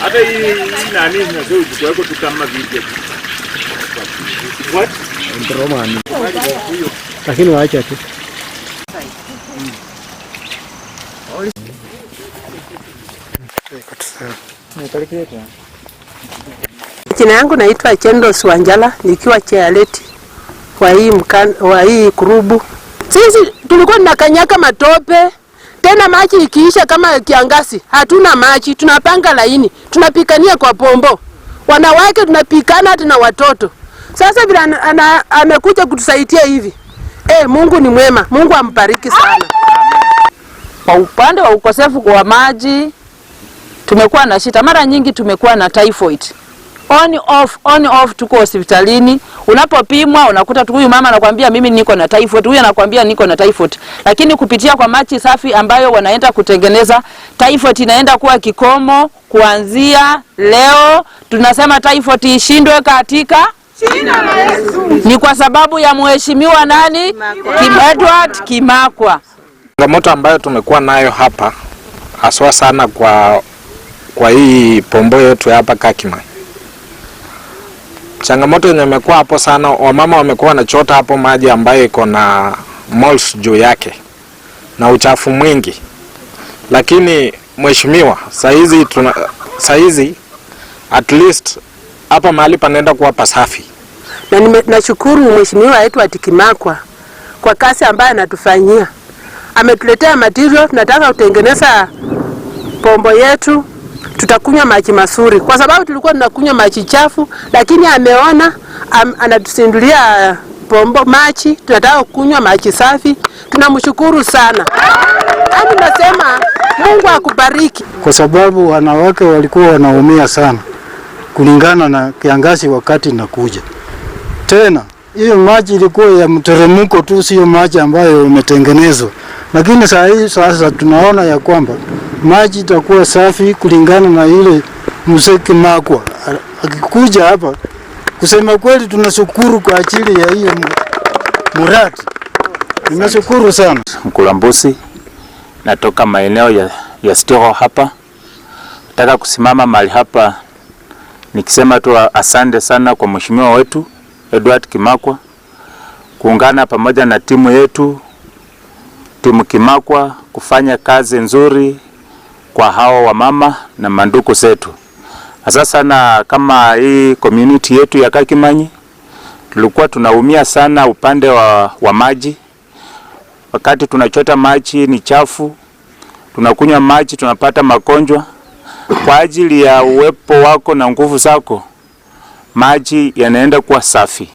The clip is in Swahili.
Hata hii nani ndio kwa tukama video. What? Romani. Lakini waacha tu. Jina yangu naitwa Chendos Wanjala, nikiwa chairleti wa hii kurubu. Sisi tulikuwa tunakanyaka matope, tena maji ikiisha kama kiangazi, hatuna maji, tunapanga laini, tunapikania kwa pombo. Wanawake tunapikana hata na watoto. Sasa bila amekuja kutusaidia hivi. Mungu ni mwema, Mungu ambariki sana. Kwa upande wa ukosefu wa maji, tumekuwa na shida. Mara nyingi tumekuwa na typhoid. On off tuko hospitalini. Unapopimwa unakuta huyu mama anakuambia mimi niko na typhoid, huyu anakuambia niko na typhoid. Lakini kupitia kwa maji safi ambayo wanaenda kutengeneza, typhoid inaenda kuwa kikomo. Kuanzia leo tunasema typhoid ishindwe katika jina la Yesu. Ni kwa sababu ya mheshimiwa nani? Edward Kimakwa. Changamoto ambayo tumekuwa nayo hapa haswa sana kwa hii pombo yetu hapa Kakimai. Changamoto yenye imekuwa hapo sana, wamama wamekuwa wanachota hapo maji ambayo iko na moles juu yake na uchafu mwingi. Lakini mheshimiwa, saizi at least hapa mahali panaenda kuwa pasafi. Na nashukuru mheshimiwa Edward Kimakwa kwa kazi ambayo anatufanyia. Ametuletea material, tunataka kutengeneza pombo yetu, tutakunywa maji mazuri. Kwa sababu tulikuwa tunakunywa maji chafu, lakini ameona anatusindulia pombo maji, tunataka kunywa maji safi. Tunamshukuru sana. Hadi nasema Mungu akubariki. Kwa sababu wanawake walikuwa wanaumia sana kulingana na kiangazi wakati nakuja. Tena hiyo maji ilikuwa ya mteremko tu, sio maji ambayo imetengenezwa. Lakini sasa tunaona ya kwamba maji itakuwa safi kulingana na ile Mzee Kimakwa akikuja hapa. Kusema kweli tunashukuru kwa ajili ya hiyo muradi. Nimeshukuru sana. Mkulambusi, natoka maeneo ya Stiro hapa. Nataka kusimama mahali hapa nikisema tu asante sana kwa mheshimiwa wetu Edward Kimakwa kuungana pamoja na timu yetu, timu Kimakwa, kufanya kazi nzuri kwa hawa wamama na manduku zetu. Hasa sana kama hii community yetu ya Kakimanyi, tulikuwa tunaumia sana upande wa maji. Wakati tunachota maji ni chafu, tunakunywa maji tunapata magonjwa. Kwa ajili ya uwepo wako na nguvu zako, maji yanaenda kuwa safi.